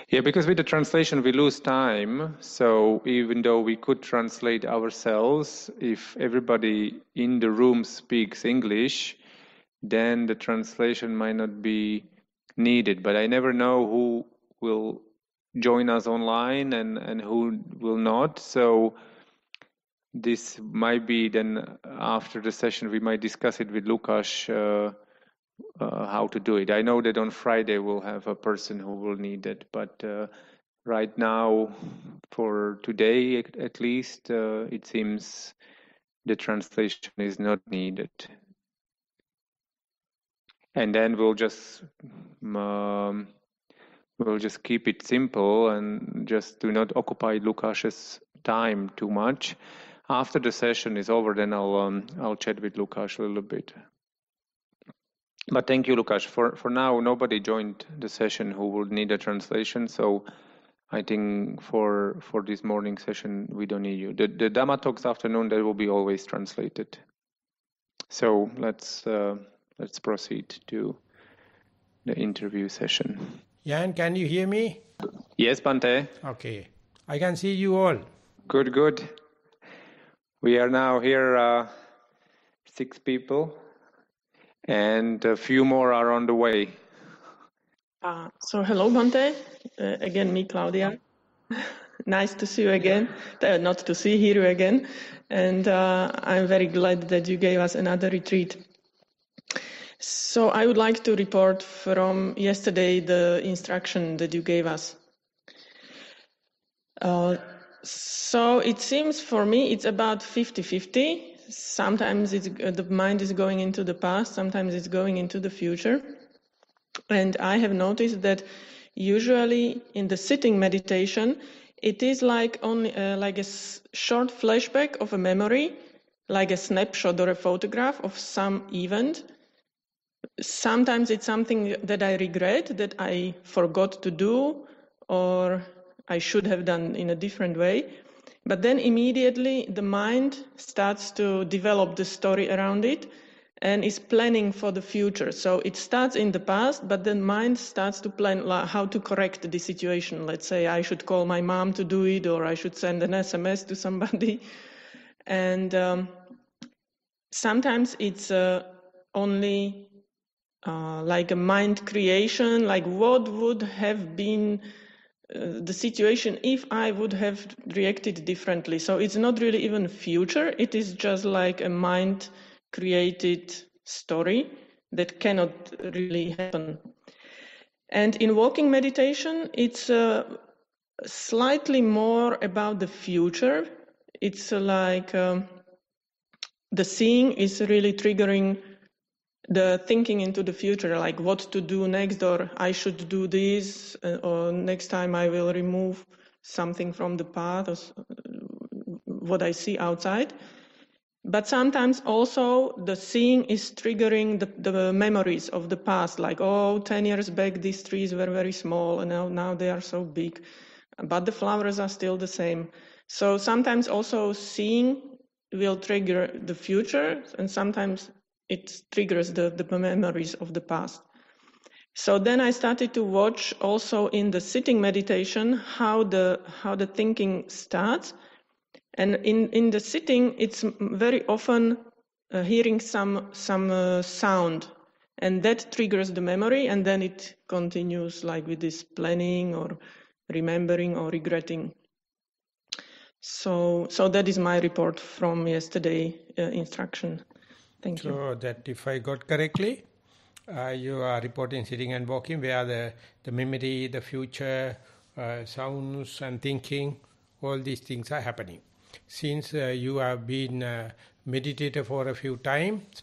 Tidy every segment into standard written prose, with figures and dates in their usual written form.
Yeah, because with the translation we lose time. So even though we could translate ourselves, if everybody in the room speaks English, then the translation might not be needed. But I never know who will join us online and who will not. So this might be then after the session we might discuss it with Lukáš how to do it. I know that on Friday we'll have a person who will need it, but right now, for today at least, it seems the translation is not needed. And then we'll just keep it simple and just do not occupy Lukáš's time too much. After the session is over, then I'll chat with Lukáš a little bit. But thank you, Lukáš. For now, nobody joined the session who would need a translation. So I think for this morning session, we don't need you. The Dhamma talks afternoon, that will be always translated. So let's proceed to the interview session. Jan, can you hear me? Yes, Bhante. Okay. I can see you all. Good. We are now here, 6 people. And a few more are on the way. So hello, Bhante. Again, me, Claudia. Nice to see you again. Not to hear you again. And I'm very glad that you gave us another retreat. So I would like to report from yesterday the instruction that you gave us. So it seems for me it's about 50-50. Sometimes the mind is going into the past, sometimes it's going into the future. And I have noticed that usually in the sitting meditation, it is like only like a short flashback of a memory, like a snapshot or a photograph of some event. Sometimes it's something that I regret, that I forgot to do, or I should have done in a different way. But then immediately the mind starts to develop the story around it and is planning for the future. So it starts in the past, but then mind starts to plan how to correct the situation. Let's say I should call my mom to do it, or I should send an SMS to somebody. And sometimes it's only like a mind creation, like what would have been the situation if I would have reacted differently. So it's not really even future, it is just like a mind created story that cannot really happen. And in walking meditation, it's slightly more about the future. It's like the seeing is really triggering the thinking into the future, like what to do next, or I should do this, or next time I will remove something from the path, or what I see outside. But sometimes also the seeing is triggering the memories of the past, like, 10 years back these trees were very small and now they are so big, but the flowers are still the same. So sometimes also seeing will trigger the future, and sometimes it triggers the memories of the past. So then I started to watch also in the sitting meditation how the thinking starts. And in the sitting, it's very often hearing some sound, and that triggers the memory, and then it continues like with this planning or remembering or regretting. So that is my report from yesterday instruction. Thank you. So that if I got correctly, you are reporting sitting and walking, where the memory, the future, sounds and thinking, all these things are happening. Since you have been meditator for a few times,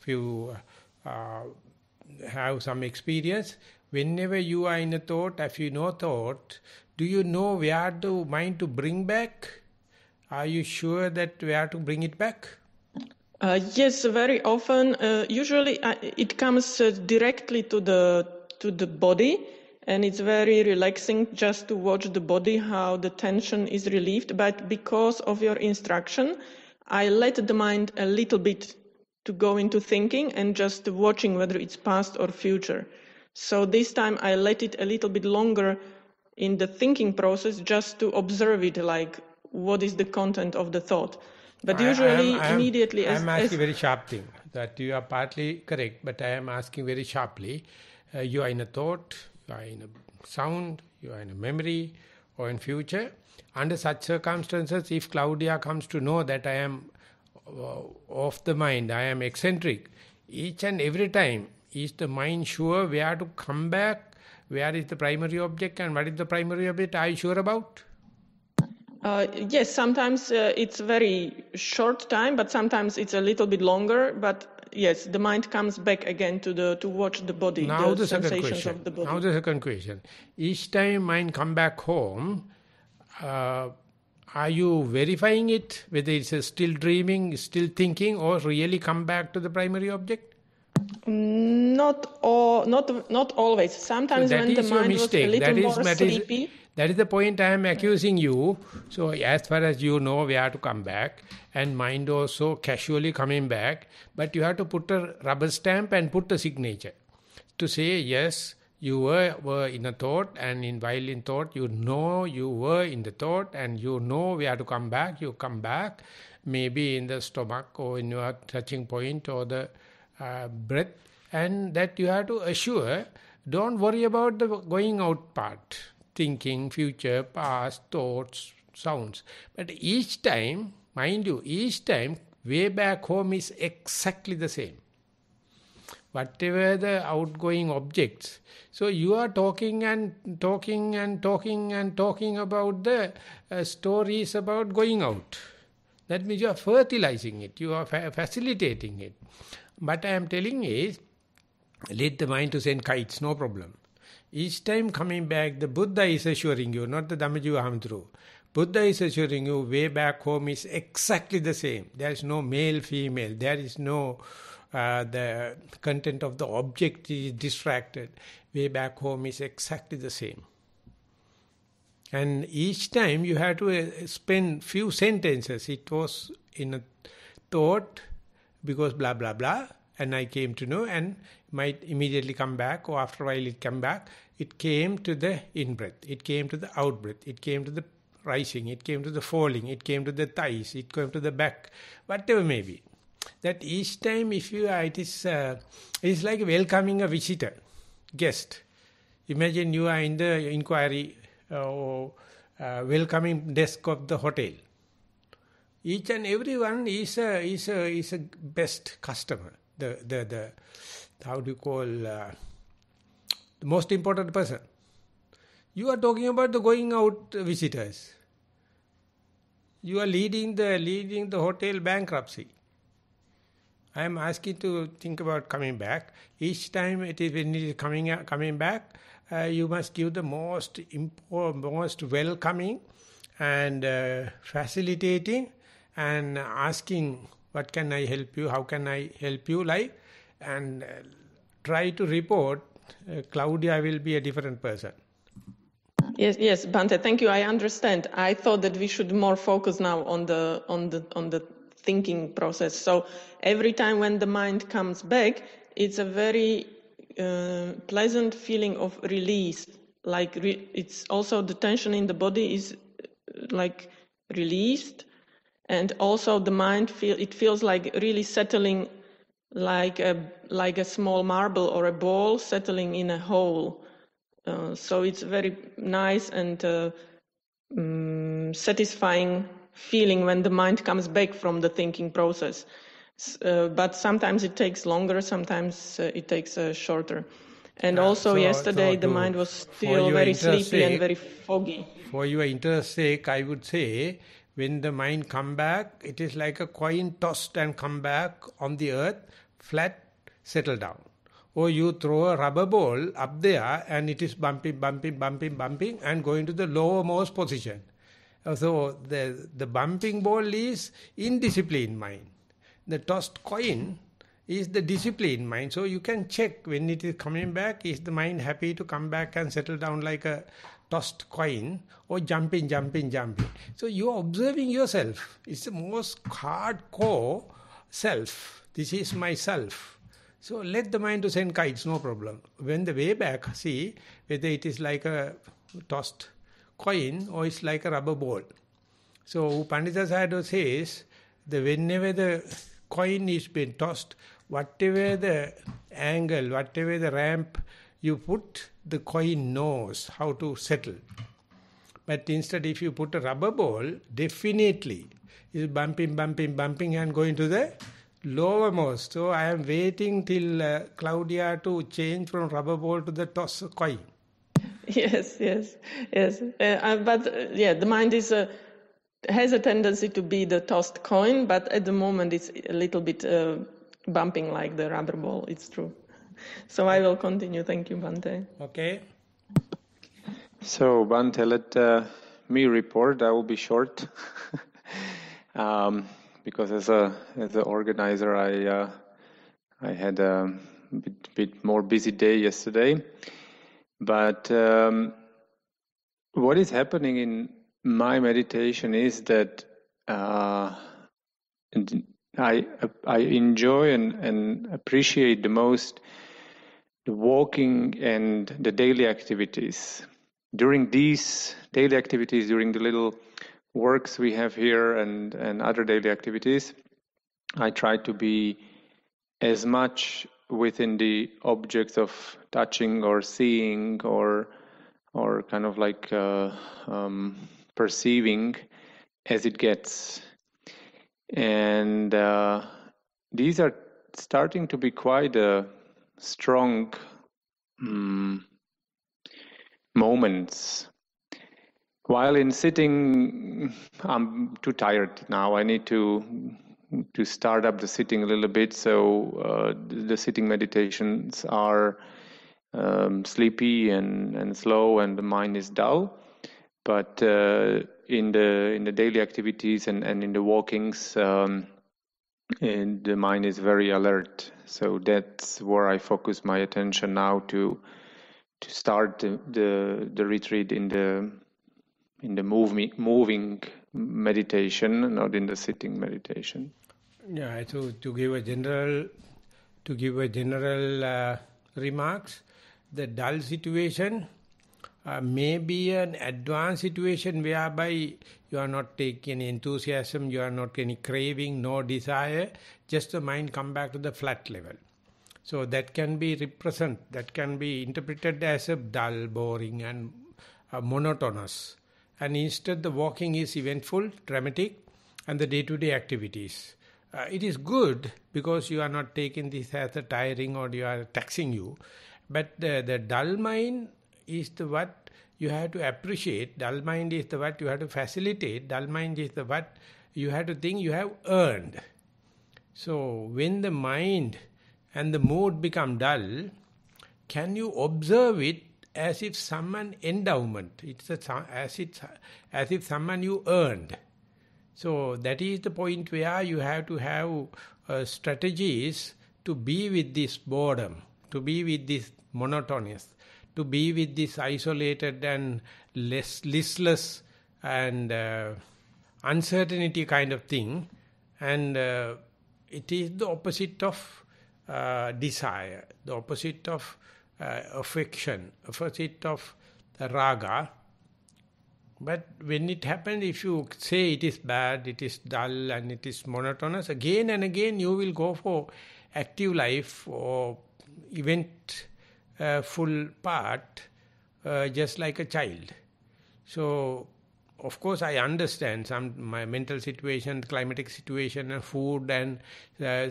have some experience, whenever you are in a thought, if you know thought, do you know where to mind to bring back? Are you sure that where to bring it back? Yes, very often. Usually it comes directly to the body, and it's very relaxing just to watch the body, how the tension is relieved. But because of your instruction, I let the mind a little bit to go into thinking and just watching whether it's past or future. So this time I let it a little bit longer in the thinking process just to observe it, like what is the content of the thought. But usually immediately I am asking very sharp thing, that you are partly correct, but I am asking very sharply. You are in a thought, you are in a sound, you are in a memory, or in future. Under such circumstances, if Claudia comes to know that I am off the mind, I am eccentric, each and every time, is the mind sure where to come back, where is the primary object and what is the primary object, are you sure about? Yes, sometimes it's very short time, but sometimes it's a little bit longer. But yes, the mind comes back again to watch the body, now the second sensations question. of the body. Now the second question. Each time mind come back home, are you verifying it, whether it's still dreaming, still thinking, or really come back to the primary object? Not always. Sometimes so when the mind was a little more sleepy. That is the point I am accusing you. So as far as you know where to come back, and mind also casually coming back, but you have to put a rubber stamp and put a signature to say, yes, you were in a thought, and while in thought, you know you were in the thought, and you know where to come back. You come back, maybe in the stomach or in your touching point or the breath, and that you have to assure, don't worry about the going out part, thinking, future, past, thoughts, sounds. But each time, mind you, each time, way back home is exactly the same. Whatever the outgoing objects. So you are talking and talking and talking and talking about the stories about going out. That means you are fertilizing it, you are facilitating it. But I am telling is, let the mind to send kites, no problem. Each time coming back, the Buddha is assuring you, not the Dhammajiva Hamtru. Buddha is assuring you, way back home is exactly the same. There is no male, female. There is no, the content of the object is distracted. Way back home is exactly the same. And each time you have to spend few sentences. It was in a thought, because blah, blah, blah. And I came to know, and might immediately come back, or after a while it come back. It came to the in-breath, it came to the out-breath, it came to the rising, it came to the falling, it came to the thighs, it came to the back, whatever may be. That each time, if you are, it is like welcoming a visitor, guest. Imagine you are in the inquiry or welcoming desk of the hotel. Each and every one is a best customer. The how do you call the most important person. You are talking about the going out visitors. You are leading the hotel bankruptcy. I am asking to think about coming back. Each time when it is coming back, you must give the most welcoming and facilitating and asking, what can I help you? How can I help you? Like, and try to report. Claudia will be a different person. Yes, Bhante, thank you. I understand. I thought that we should more focus now on the thinking process. So every time when the mind comes back, it's a very pleasant feeling of release. Like it's also the tension in the body is like released, and also the mind feels like really settling, like a small marble or a ball settling in a hole. So it's very nice and satisfying feeling when the mind comes back from the thinking process. But sometimes it takes longer, sometimes it takes shorter. And also yesterday the mind was still very sleepy and very foggy. For your interest's sake, I would say, when the mind come back, it is like a coin tossed and come back on the earth, flat, settle down. Or you throw a rubber ball up there and it is bumping and going to the lowermost position. So the bumping ball is indisciplined mind. The tossed coin is the disciplined mind. So you can check when it is coming back, is the mind happy to come back and settle down like a tossed coin, or jumping. So you are observing yourself. It's the most hardcore self. This is myself. So let the mind to send kites, no problem. When the way back, see whether it is like a tossed coin or it's like a rubber ball. So Pandita Sayadaw says, whenever the coin is being tossed, whatever the angle, whatever the ramp you put, the coin knows how to settle. But instead, if you put a rubber ball, definitely is bumping and going to the lowermost. So I am waiting till Claudia to change from rubber ball to the toss coin. Yes. The mind has a tendency to be the tossed coin, but at the moment it's a little bit bumping like the rubber ball. It's true. So I will continue. Thank you, Bhante. Okay. So Bhante, let me report. I will be short because as an organizer, I had a bit more busy day yesterday. But what is happening in my meditation is that I enjoy and appreciate the most the walking and the daily activities. During these daily activities, during the little works we have here and other daily activities, I try to be as much within the objects of touching or seeing or kind of like perceiving as it gets. And these are starting to be quite strong moments. While in sitting, I'm too tired now. I need to start up the sitting a little bit. So the sitting meditations are sleepy and slow, and the mind is dull. But in the daily activities and in the walkings, and the mind is very alert. So that's where I focus my attention now to start the retreat in the moving meditation, not in the sitting meditation. Yeah. So to give a general remarks, the dull situation may be an advanced situation whereby you are not taking any enthusiasm, you are not any craving, no desire, just the mind come back to the flat level. So that can be that can be interpreted as a dull, boring and monotonous. And instead the walking is eventful, dramatic, and the day-to-day activities. It is good because you are not taking this as a tiring or you are taxing you. But the dull mind is the what you have to appreciate. Dull mind is the what you have to facilitate. Dull mind is the what you have to think you have earned. So when the mind and the mood become dull, can you observe it as if someone endowment? It's as if someone you earned. So that is the point where you have to have strategies to be with this boredom, to be with this monotonous, to be with this isolated and listless and uncertainty kind of thing. And it is the opposite of desire, the opposite of affection, opposite of raga. But when it happens, if you say it is bad, it is dull and it is monotonous, again and again you will go for active life or event full part, just like a child. So, of course, I understand my mental situation, climatic situation, and food, and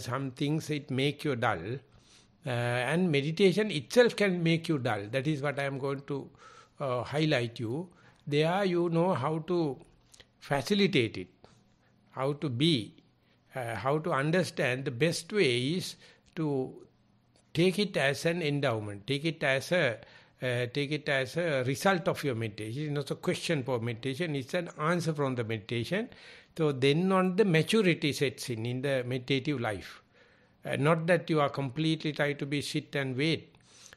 some things it make you dull. And meditation itself can make you dull. That is what I am going to highlight you. There you know how to facilitate it, how to be, how to understand. The best way is to take it as an endowment, take it as a result of your meditation. It's not a question for meditation, it's an answer from the meditation. So then on the maturity sets in the meditative life. Not that you are completely trying to be sit and wait.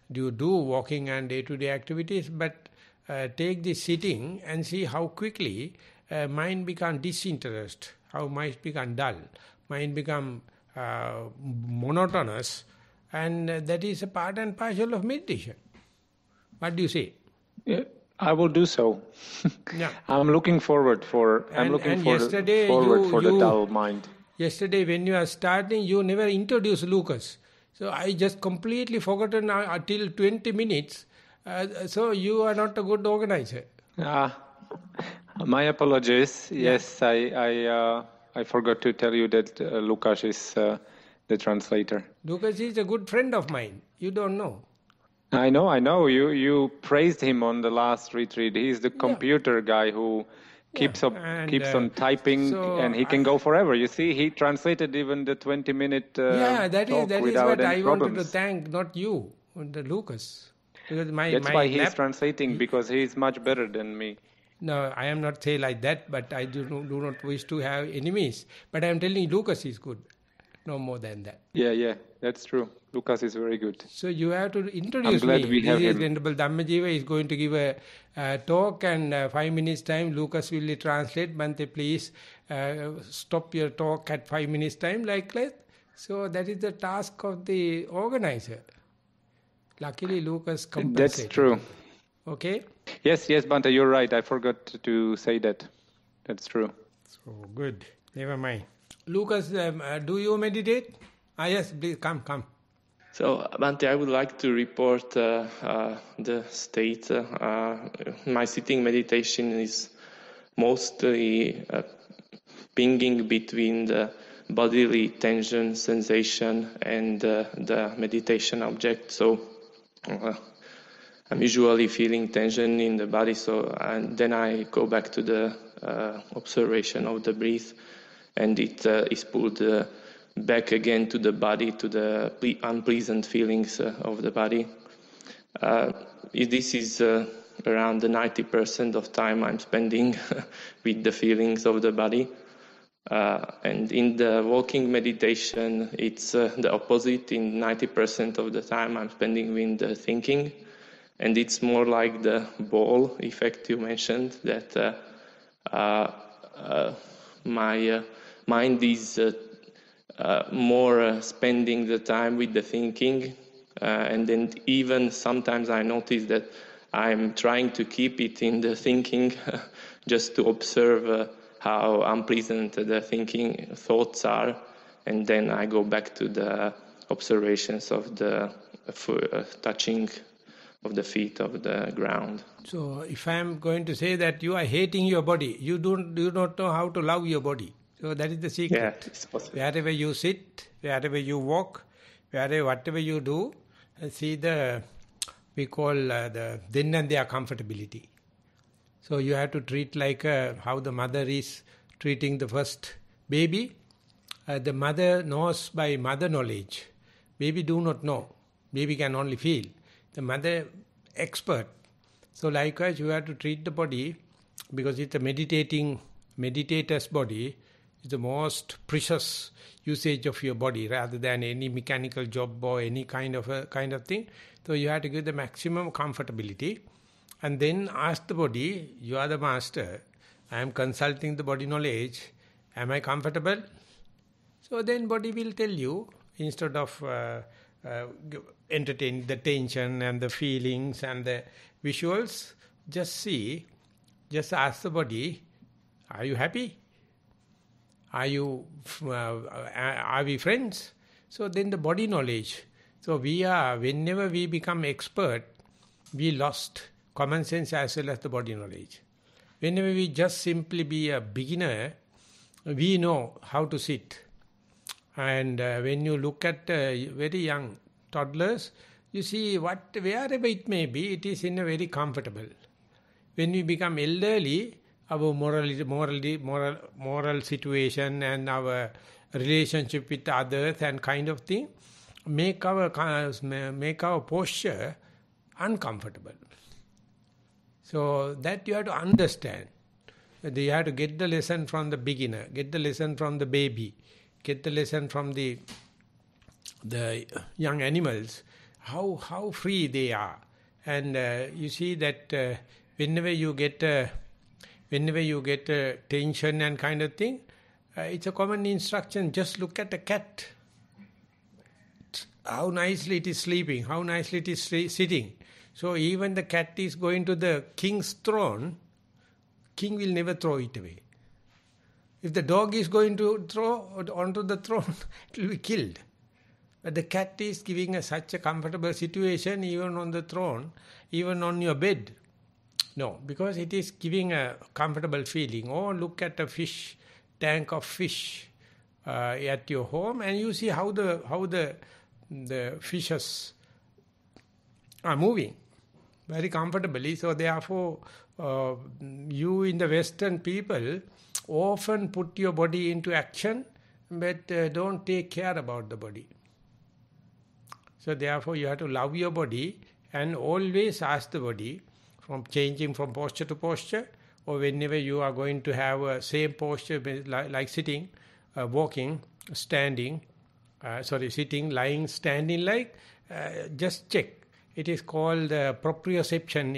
You do walking and day-to-day activities, but take this sitting and see how quickly mind become disinterested, how mind become dull, mind become monotonous, And that is a part and parcel of meditation. What do you say? Yeah, I will do so. Yeah. I'm looking forward for the dull mind. Yesterday when you are starting, you never introduced Lucas. So I just completely forgotten until 20 minutes. So you are not a good organizer. My apologies. Yeah. Yes, I forgot to tell you that Lukas is the translator. Lucas is a good friend of mine. You don't know. I know. You praised him on the last retreat. He's the computer guy who keeps on typing, and he can go forever. You see, he translated even the 20-minute that talk is without what any I problems. wanted to thank, not you, the Lucas. Because that's why he's translating, because he's much better than me. No, I am not saying like that, but I do not wish to have enemies. But I am telling you, Lucas is good. No more than that. Yeah, that's true. Lucas is very good. So you have to introduce I'm glad me. we have him. Venerable Dhammajiva is going to give a talk, and 5 minutes time Lucas will translate. Bante, please stop your talk at 5 minutes time, like that. So that is the task of the organizer. Luckily, Lucas compensated. That's true. Okay? Yes, Bante, you're right. I forgot to say that. That's true. So good. Never mind. Lucas, do you meditate? Yes, please, come. So, Bante, I would like to report the state. My sitting meditation is mostly pinging between the bodily tension, sensation, and the meditation object. So, I'm usually feeling tension in the body, and then I go back to the observation of the breath, and it is pulled back again to the body, to the unpleasant feelings of the body. This is around the 90% of time I'm spending with the feelings of the body. And in the walking meditation, it's the opposite. In 90% of the time I'm spending with the thinking. And it's more like the ball effect you mentioned, that my mind is more spending the time with the thinking, and then even sometimes I notice that I'm trying to keep it in the thinking just to observe how unpleasant the thinking thoughts are, and then I go back to the observations of the touching of the feet of the ground. So if I am going to say that you are hating your body, you do not know how to love your body. So that is the secret. Yeah, it's possible. Wherever you sit, wherever you walk, whatever you do, see we call the then and there comfortability. So you have to treat like how the mother is treating the first baby. The mother knows by mother knowledge. Baby do not know. Baby can only feel. The mother expert. So likewise you have to treat the body, because it's a meditator's body. It's the most precious usage of your body rather than any mechanical job or any kind of thing. So you have to give the maximum comfortability, and then ask the body, you are the master, I am consulting the body knowledge, am I comfortable? So then body will tell you, instead of entertain the tension and the feelings and the visuals, just ask the body, are you happy? Are we friends? So then the body knowledge. So whenever we become expert, we lost common sense as well as the body knowledge. Whenever we just simply be a beginner, we know how to sit. And when you look at very young toddlers, you see wherever it may be, it is in a very comfortable. When we become elderly, our moral situation and our relationship with others and kind of thing make our posture uncomfortable. So that you have to understand. You have to get the lesson from the beginner, get the lesson from the baby, get the lesson from the young animals, how free they are. And you see that whenever you get tension and kind of thing, it's a common instruction, just look at a cat. how nicely it is sleeping, how nicely it is sitting. So even the cat is going to the king's throne, king will never throw it away. If the dog is going to throw onto the throne, it will be killed. But the cat is giving such a comfortable situation even on the throne, even on your bed. No, because it is giving a comfortable feeling. Or look at a fish, tank of fish at your home, and you see how the fishes are moving very comfortably. So therefore, you in the Western people often put your body into action, but don't take care about the body. So therefore, you have to love your body and always ask the body, from changing from posture to posture, or whenever you are going to have a same posture like sitting, walking, standing, sitting, lying, standing, like just check. It is called proprioception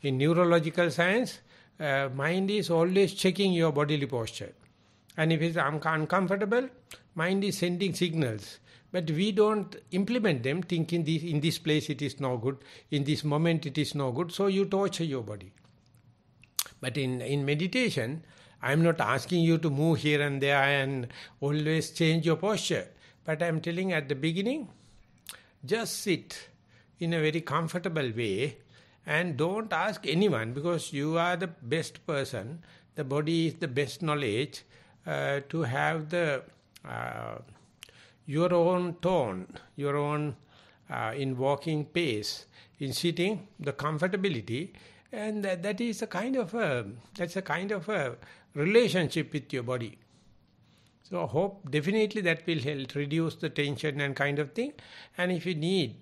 in neurological science. Mind is always checking your bodily posture, and if it's uncomfortable, mind is sending signals. But we don't implement them, thinking in this place it is no good, in this moment it is no good, so you torture your body. But in meditation, I am not asking you to move here and there and always change your posture. But I am telling at the beginning, just sit in a very comfortable way and don't ask anyone, because you are the best person, the body is the best knowledge to have the your own tone, your own in walking pace, in sitting, the comfortability, and that is a kind of a relationship with your body. So hope definitely that will help reduce the tension and kind of thing. And if you need,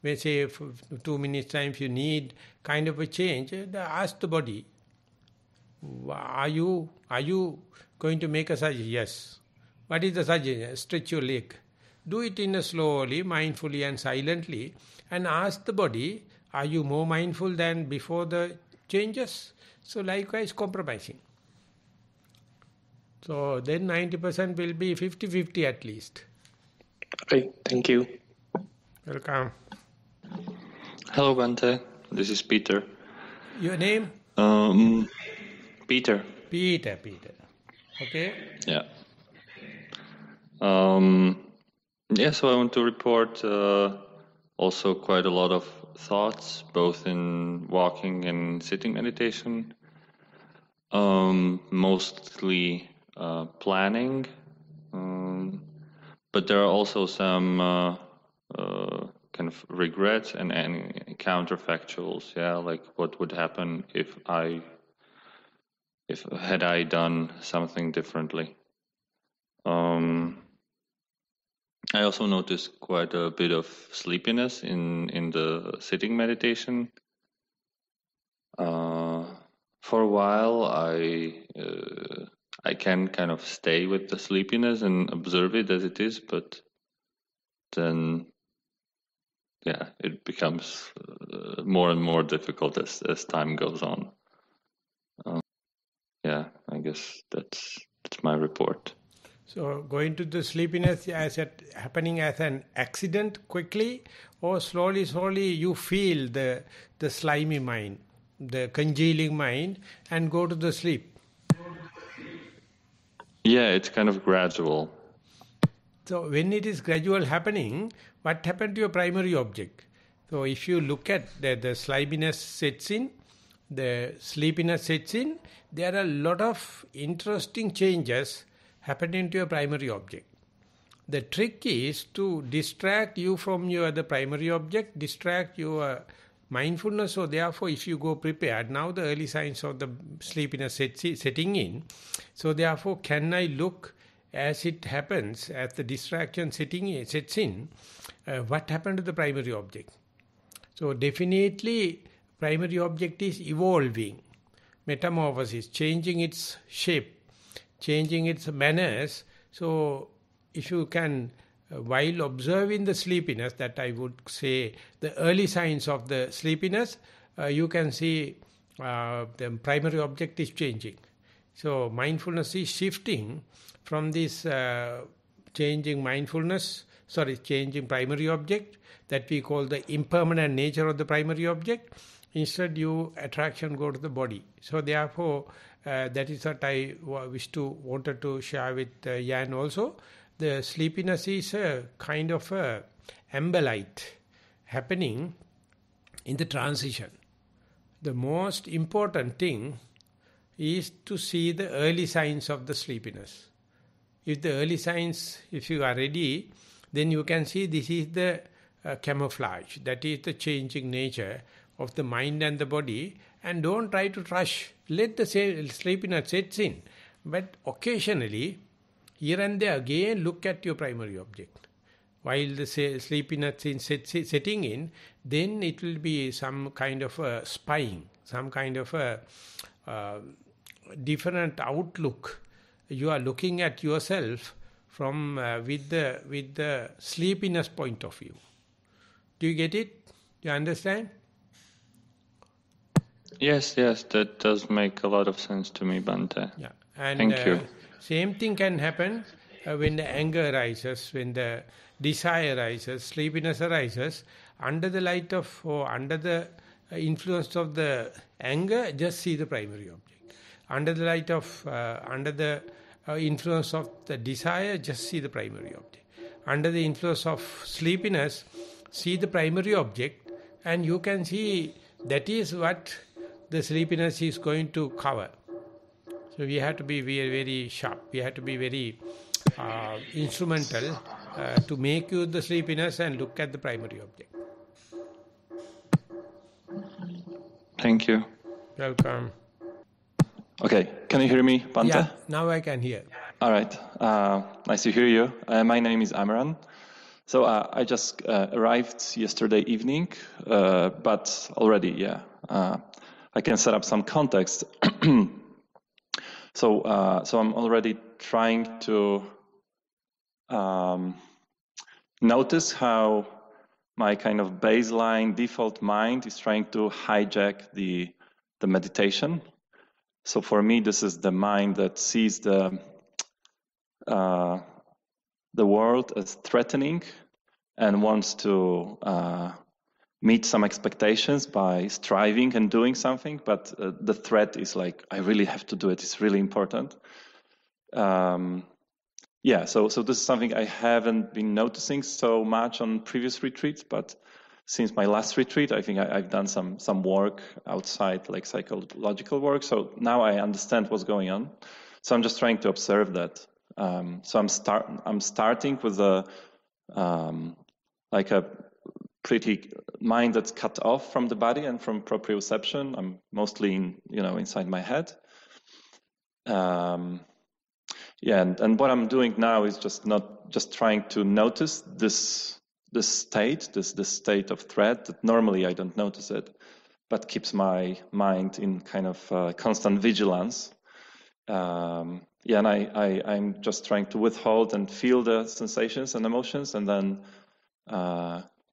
may say for 2 minutes time, if you need kind of a change, ask the body, are you going to make a suggestion? Yes. What is the suggestion? Stretch your leg. Do it in a slowly, mindfully and silently, and ask the body, are you more mindful than before the changes? So likewise compromising. So then 90% will be 50-50 at least. Okay, thank you. Welcome. Hello, Bante. This is Peter. Your name? Peter. Peter. Okay. Yeah. So I want to report also quite a lot of thoughts, both in walking and sitting meditation. Mostly planning, but there are also some kind of regrets and counterfactuals. Yeah, like what would happen if had I done something differently. I also noticed quite a bit of sleepiness in the sitting meditation. For a while, I can kind of stay with the sleepiness and observe it as it is, but then, it becomes more and more difficult as time goes on. I guess that's my report. So going to the sleepiness happening as an accident quickly, or slowly you feel the slimy mind, the congealing mind, and go to the sleep? Yeah, it's kind of gradual. So when it is gradual happening, what happened to your primary object? So if you look at the sliminess sets in, the sleepiness sets in, there are a lot of interesting changes happening to your primary object. The trick is to distract you from the primary object, distract your mindfulness. So therefore, if you go prepared, now the early signs of the sleepiness setting in. So therefore, can I look as it happens, as the distraction sets in, what happened to the primary object? So definitely, primary object is evolving, metamorphosis, changing its shape, changing its manners. So if you can, while observing the sleepiness, that I would say the early signs of the sleepiness, you can see the primary object is changing. So mindfulness is shifting from this changing mindfulness, changing primary object, that we call the impermanent nature of the primary object. Instead, your attraction go to the body. So therefore, that is what I wanted to share with Jan also. The sleepiness is a kind of a amber light happening in the transition. The most important thing is to see the early signs of the sleepiness. If the early signs, if you are ready, then you can see this is the camouflage. That is the changing nature of the mind and the body. And don't try to rush. Let the sleepiness set in. But occasionally, here and there again, look at your primary object. While the sleepiness is setting in, then it will be some kind of a spying, some kind of a different outlook. You are looking at yourself from with the sleepiness point of view. Do you get it? Do you understand? Yes, that does make a lot of sense to me, Bhante. Yeah, and thank you. Same thing can happen when the anger arises, when the desire arises, sleepiness arises. Under the light of, or under the influence of the anger, just see the primary object. Under the light of, under the influence of the desire, just see the primary object. Under the influence of sleepiness, see the primary object, and you can see that is what the sleepiness is going to cover. So we have to be very, very sharp. We have to be very instrumental to make use the sleepiness and look at the primary object. Thank you. Welcome. Okay, can you hear me, Bhante? Yeah, now I can hear. All right, nice to hear you. My name is Amran. So I just arrived yesterday evening, but already, I can set up some context. So I'm already trying to notice how my kind of baseline default mind is trying to hijack the meditation. So for me, this is the mind that sees the world as threatening and wants to meet some expectations by striving and doing something, but the threat is like, I really have to do it, it's really important. So this is something I haven't been noticing so much on previous retreats, but since my last retreat, I think I've done some work outside, like psychological work, so now I understand what's going on. So I'm just trying to observe that. So I'm starting with a pretty mind that's cut off from the body and from proprioception. I'm mostly inside my head. And what I'm doing now is just trying to notice this state of threat that normally I don't notice it, but keeps my mind in kind of constant vigilance. And I'm just trying to withhold and feel the sensations and emotions, and then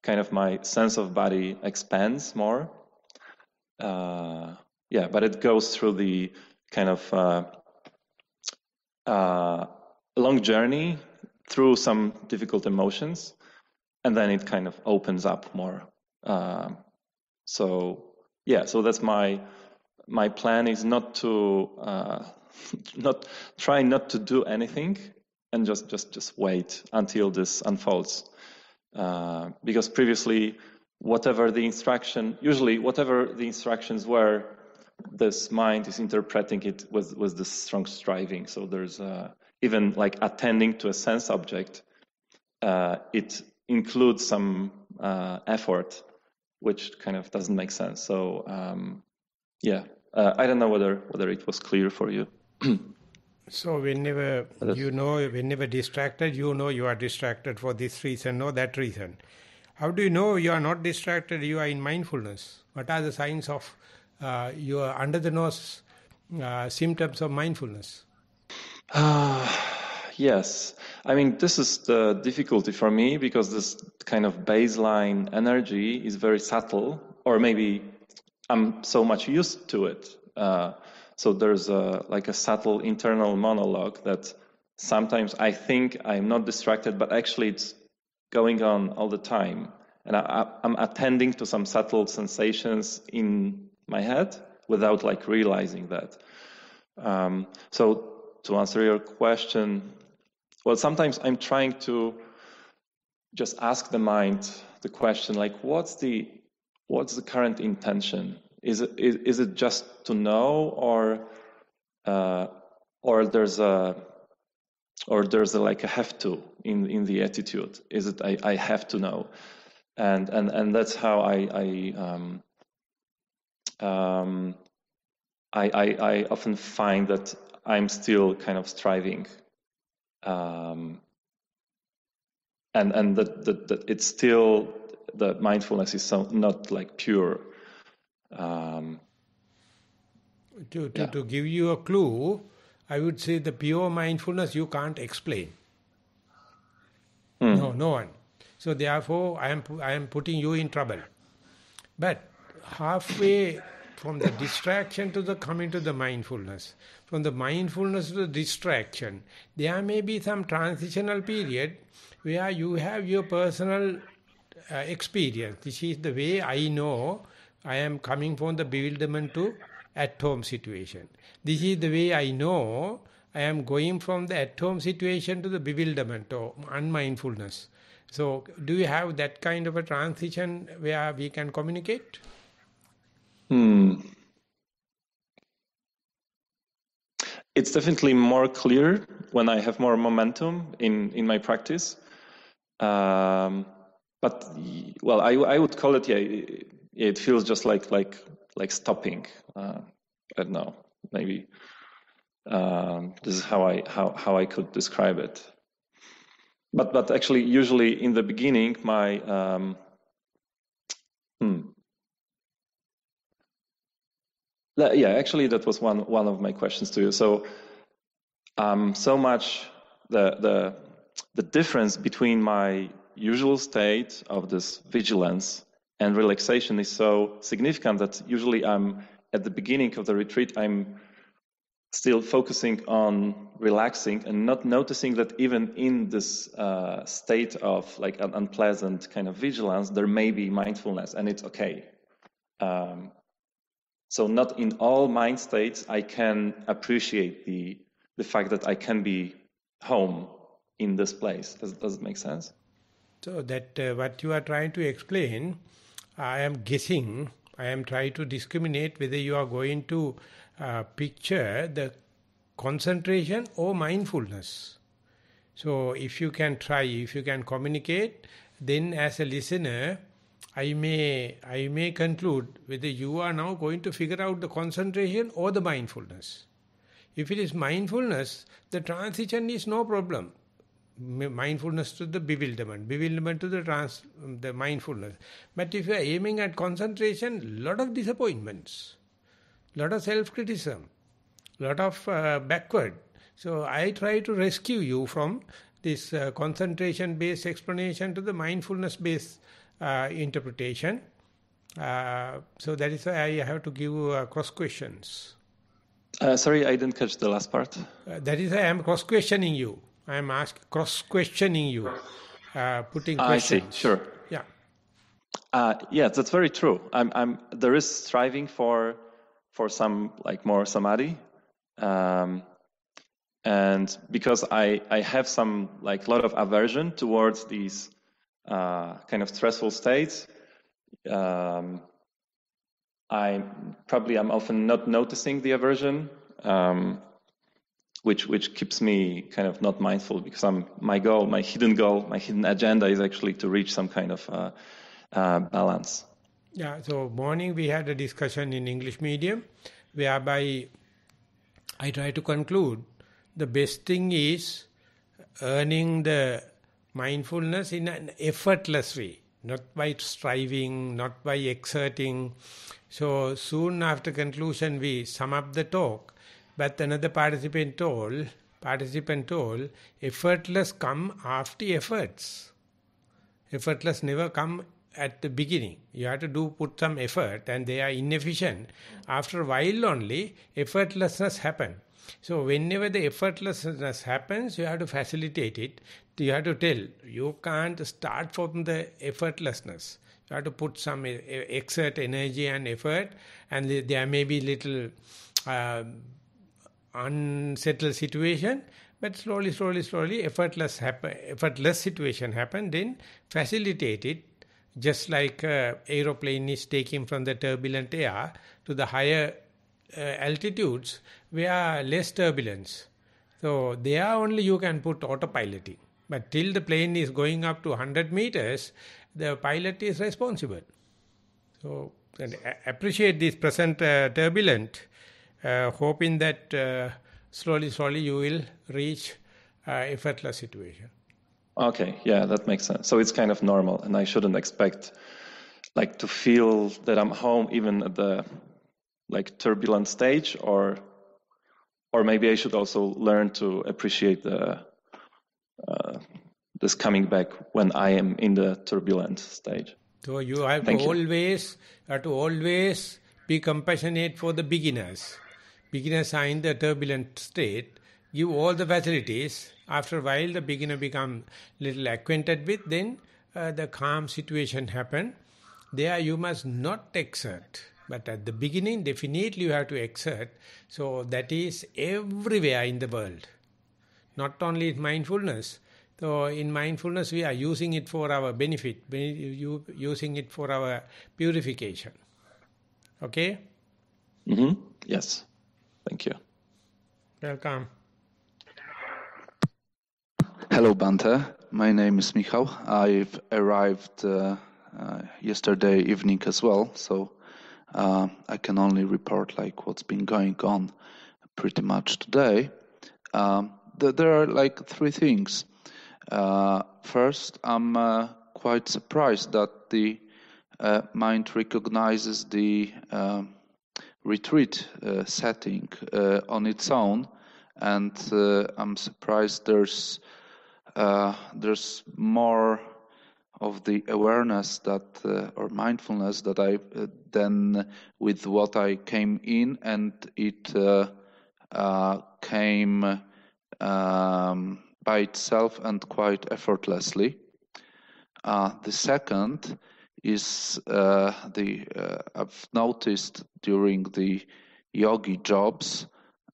kind of my sense of body expands more. But it goes through the kind of long journey through some difficult emotions, and then it kind of opens up more. So that's my plan is not to try not to do anything and just wait until this unfolds. Because previously, whatever the instructions were, this mind is interpreting it with this strong striving. So there's even like attending to a sense object, it includes some effort, which kind of doesn't make sense. So I don't know whether it was clear for you. So whenever distracted, you are distracted for this reason or that reason. How do you know you are not distracted, you are in mindfulness? What are the signs of your under the nose symptoms of mindfulness? Yes. I mean, this is the difficulty for me, because this kind of baseline energy is very subtle, or maybe I'm so much used to it. So there's a subtle internal monologue that sometimes I think I'm not distracted, but actually it's going on all the time. And I'm attending to some subtle sensations in my head without like realizing that. So to answer your question, well, sometimes I'm trying to just ask the mind the question, like, what's the current intention? Is it just to know, or there's a like a have to in the attitude? Is it I have to know? And that's how I often find that I'm still kind of striving, and that it's still, the mindfulness is not like pure. To give you a clue, I would say the pure mindfulness you can't explain. No one. So therefore, I am putting you in trouble. But halfway from the distraction to the coming to the mindfulness, from the mindfulness to the distraction, there may be some transitional period where you have your personal experience. This is the way I know I am coming from the bewilderment to at-home situation. This is the way I know I am going from the at-home situation to the bewilderment or unmindfulness. So, do you have that kind of a transition where we can communicate? It's definitely more clear when I have more momentum in my practice. But well, I would call it, it feels just like stopping. I don't know, maybe this is how I could describe it. But actually, usually in the beginning, my actually that was one of my questions to you. So so much the difference between my usual state of this vigilance and relaxation is so significant that usually I'm at the beginning of the retreat, I'm still focusing on relaxing and not noticing that even in this state of like an unpleasant kind of vigilance, there may be mindfulness, and it's okay. So not in all mind states I can appreciate the fact that I can be home in this place. Does it make sense? So that what you are trying to explain, I am guessing, I am trying to discriminate whether you are going to picture the concentration or mindfulness. So if you can try, if you can communicate, then as a listener, I may conclude whether you are now going to figure out the concentration or the mindfulness. If it is mindfulness, the transition is no problem. Mindfulness to the bewilderment to the mindfulness. But if you are aiming at concentration, lot of disappointments, lot of self-criticism, lot of backward. So I try to rescue you from this concentration-based explanation to the mindfulness-based interpretation. So that is why I have to give cross questions. Sorry, I didn't catch the last part. That is why I am cross-questioning you. I am cross-questioning you, putting questions. I see, sure. Yeah. Yes, that's very true. There is striving for some like more samadhi, and because I have some like lot of aversion towards these kind of stressful states, I'm often not noticing the aversion, which keeps me kind of not mindful, because my hidden agenda is actually to reach some kind of balance. Yeah, so morning we had a discussion in English medium whereby I try to conclude the best thing is earning the mindfulness in an effortless way, not by striving, not by exerting. So soon after conclusion we sum up the talk, but another participant told, effortless come after efforts. Effortless never come at the beginning. You have to put some effort, and they are inefficient. After a while only, effortlessness happen. So whenever the effortlessness happens, you have to facilitate it. You have to tell, you can't start from the effortlessness. You have to put some exert energy and effort, and there may be little unsettled situation, but slowly, effortless situation happen, then facilitate it, just like aeroplane is taking from the turbulent air to the higher altitudes where less turbulence. So there only you can put autopiloting. But till the plane is going up to 100 meters, the pilot is responsible. So appreciate this present turbulent, hoping that slowly you will reach effortless situation. Okay, yeah, that makes sense. So it's kind of normal, and I shouldn't expect to feel that I'm home even at the turbulent stage, or maybe I should also learn to appreciate this coming back when I am in the turbulent stage. So you have to always be compassionate for the beginners. Beginners are in the turbulent state. Give all the facilities. After a while, the beginner become little acquainted with. Then the calm situation happen. There you must not exert. But at the beginning, definitely you have to exert. So that is everywhere in the world. Not only in mindfulness. So in mindfulness, we are using it for our benefit, using it for our purification. Okay? Mm-hmm. Yes. Thank you. Welcome. Hello, Bante. My name is Michał. I've arrived yesterday evening as well, so I can only report what's been going on pretty much today. There are three things. First, I'm quite surprised that the mind recognizes the retreat setting on its own, and I'm surprised there's more of the awareness that or mindfulness that I than with what I came in, and it came by itself and quite effortlessly. The second is I've noticed during the yogi jobs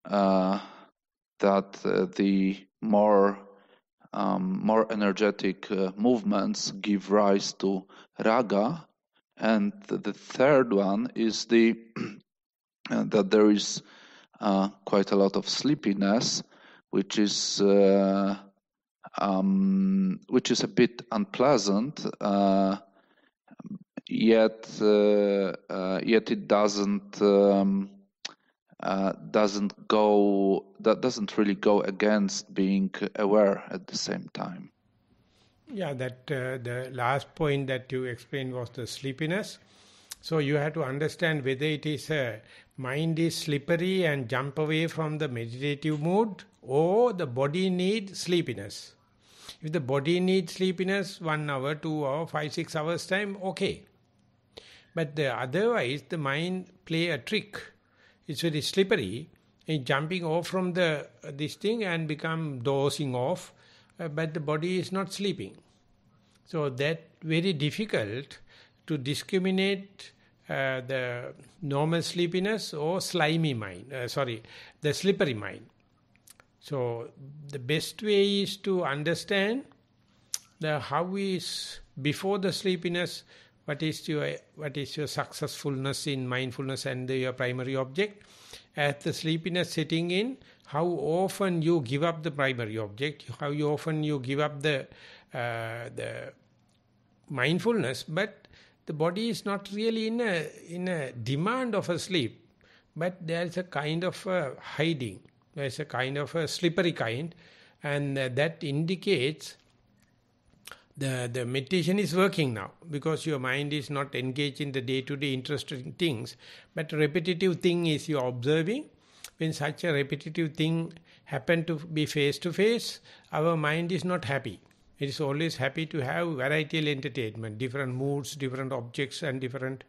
that the more energetic movements give rise to raga, and the third one is that there is quite a lot of sleepiness, which is a bit unpleasant. Yet it doesn't really go against being aware at the same time. Yeah, that the last point that you explained was the sleepiness. So you have to understand whether it is mind is slippery and jump away from the meditative mood, or the body needs sleepiness. If the body needs sleepiness, 1 hour, 2 hours, 5, 6 hours time, okay. But otherwise, the mind play a trick. It's very slippery, and jumping off from this thing and become dozing off, but the body is not sleeping. So that very difficult to discriminate the normal sleepiness or slimy mind. The slippery mind. So the best way is to understand how is before the sleepiness. What is your successfulness in mindfulness and your primary object? As the sleepiness setting in, how often you give up the primary object, how often you give up the mindfulness, but the body is not really in a demand of a sleep, but there is a kind of hiding, there is a kind of a slippery kind, and that indicates the meditation is working now, because your mind is not engaged in the day-to-day interesting things, but repetitive thing is you are observing. When such a repetitive thing happen to be face-to-face, our mind is not happy. It is always happy to have varietal entertainment, different moods, different objects and different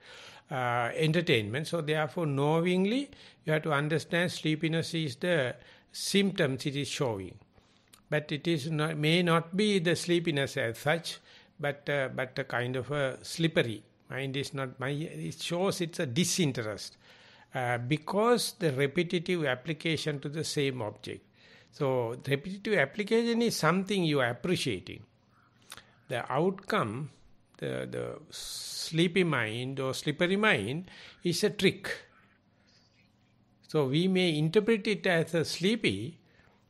entertainment. So therefore, knowingly, you have to understand sleepiness is the symptoms it is showing. But it is not, may not be the sleepiness as such, but a kind of a slippery. Mind is not, it shows it's a disinterest. Because the repetitive application to the same object. So repetitive application is something you are appreciating. The outcome, the sleepy mind or slippery mind is a trick. So we may interpret it as a sleepy,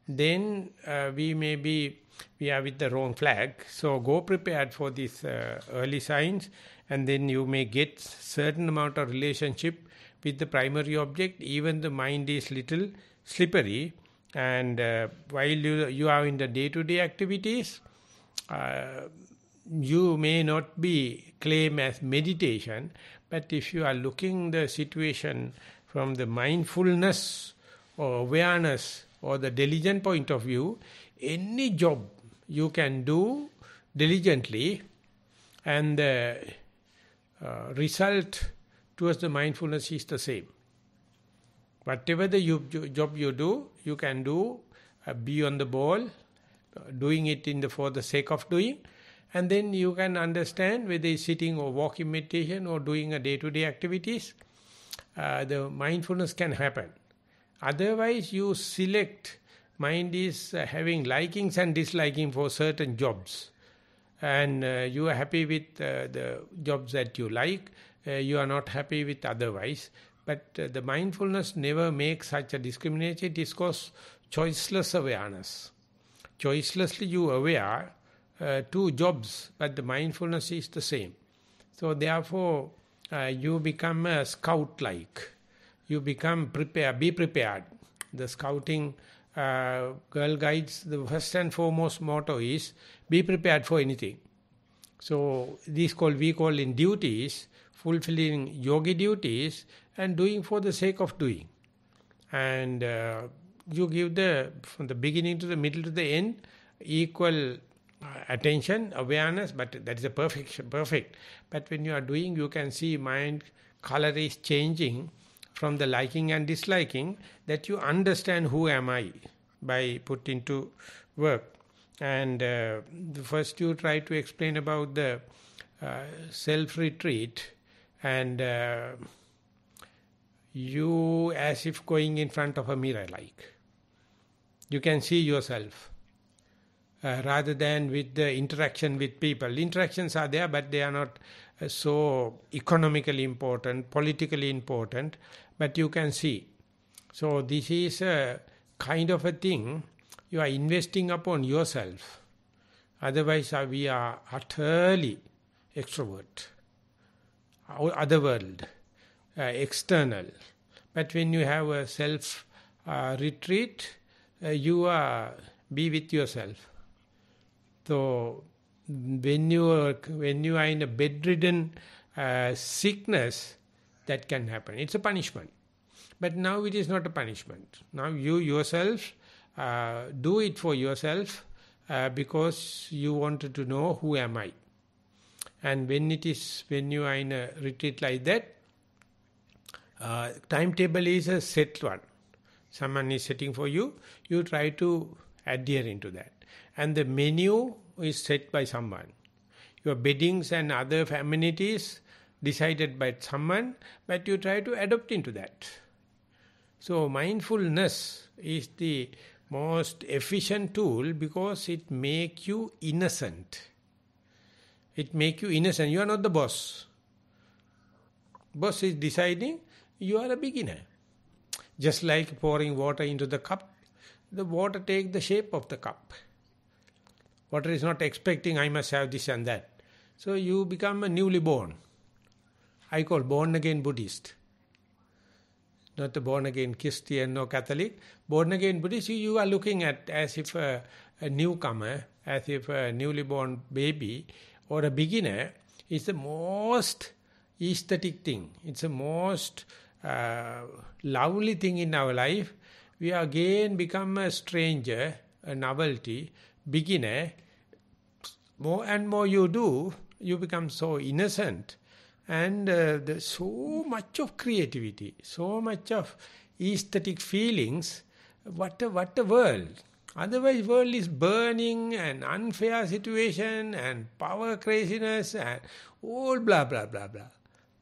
then we are with the wrong flag. So go prepared for these early signs, and then you may get certain amount of relationship with the primary object. Even the mind is little slippery, and while you are in the day-to-day activities, you may not be claimed as meditation, but if you are looking the situation from the mindfulness or awareness or the diligent point of view, any job you can do diligently, and the result towards the mindfulness is the same. Whatever the job you do, you can do, be on the ball, doing it for the sake of doing, and then you can understand whether it's sitting or walking meditation or doing a day-to-day activities, the mindfulness can happen. Otherwise, you select, mind is having likings and disliking for certain jobs, and you are happy with the jobs that you like, you are not happy with otherwise. But the mindfulness never makes such a discrimination. It is called choiceless awareness. Choicelessly you aware two jobs, but the mindfulness is the same. So therefore, you become a scout-like. You become prepared, be prepared. The scouting Girl Guides, the first and foremost motto is, be prepared for anything. So we call in duties, fulfilling yogi duties and doing for the sake of doing. And you give from the beginning to the middle to the end, equal attention, awareness, but that is a perfect. But when you are doing, you can see mind color is changing from the liking and disliking, that you understand who am I by put into work. And first you try to explain about the self-retreat, and you as if going in front of a mirror, like you can see yourself rather than with the interaction with people. Interactions are there, but they are not so economically important, politically important, but you can see. So this is a kind of a thing you are investing upon yourself. Otherwise we are utterly extrovert, other world, external. But when you have a self retreat, you are be with yourself. So when you are in a bedridden sickness, that can happen. It's a punishment. But now it is not a punishment. Now you yourself do it for yourself because you wanted to know who am I. And when you are in a retreat like that, timetable is a set one. Someone is setting for you, you try to adhere into that. And the menu is set by someone. Your beddings and other amenities decided by someone, but you try to adopt into that. So mindfulness is the most efficient tool because it makes you innocent. It makes you innocent. You are not the boss. Boss is deciding, you are a beginner. Just like pouring water into the cup, the water takes the shape of the cup. Water is not expecting, I must have this and that. So you become a newly born. I call born-again Buddhist. Not a born-again Christian or Catholic. Born-again Buddhist, you are looking at as if a newcomer, as if a newly born baby or a beginner is the most aesthetic thing. It's the most lovely thing in our life. We again become a stranger, a novelty, beginner. More and more you do, you become so innocent And there's so much of creativity, so much of aesthetic feelings. What a world. Otherwise, world is burning and unfair situation and power craziness and all blah, blah, blah, blah.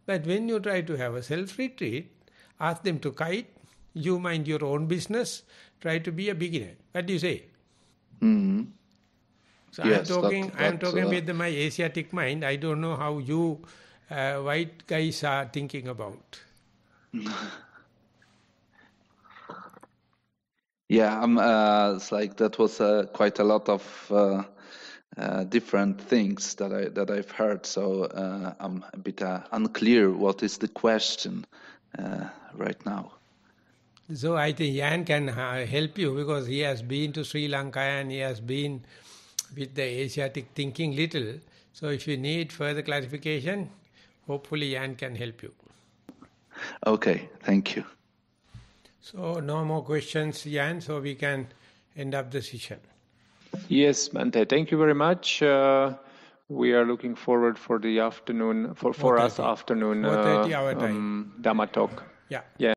But when you try to have a self-retreat, ask them to kite, you mind your own business, try to be a beginner. What do you say? Mm-hmm. So yes, I'm talking with my Asiatic mind. I don't know how you white guys are thinking about. Yeah, it's like that was quite a lot of different things that I've heard. So I'm a bit unclear what is the question right now. So I think Jan can help you because he has been to Sri Lanka and he has been with the Asiatic thinking little. So if you need further clarification, hopefully Jan can help you. Okay, thank you. So no more questions, Jan, so we can end up the session. Yes, Bhante, thank you very much. We are looking forward for the afternoon, for us afternoon 4:30 our time. Dhamma talk. Yeah. Yeah.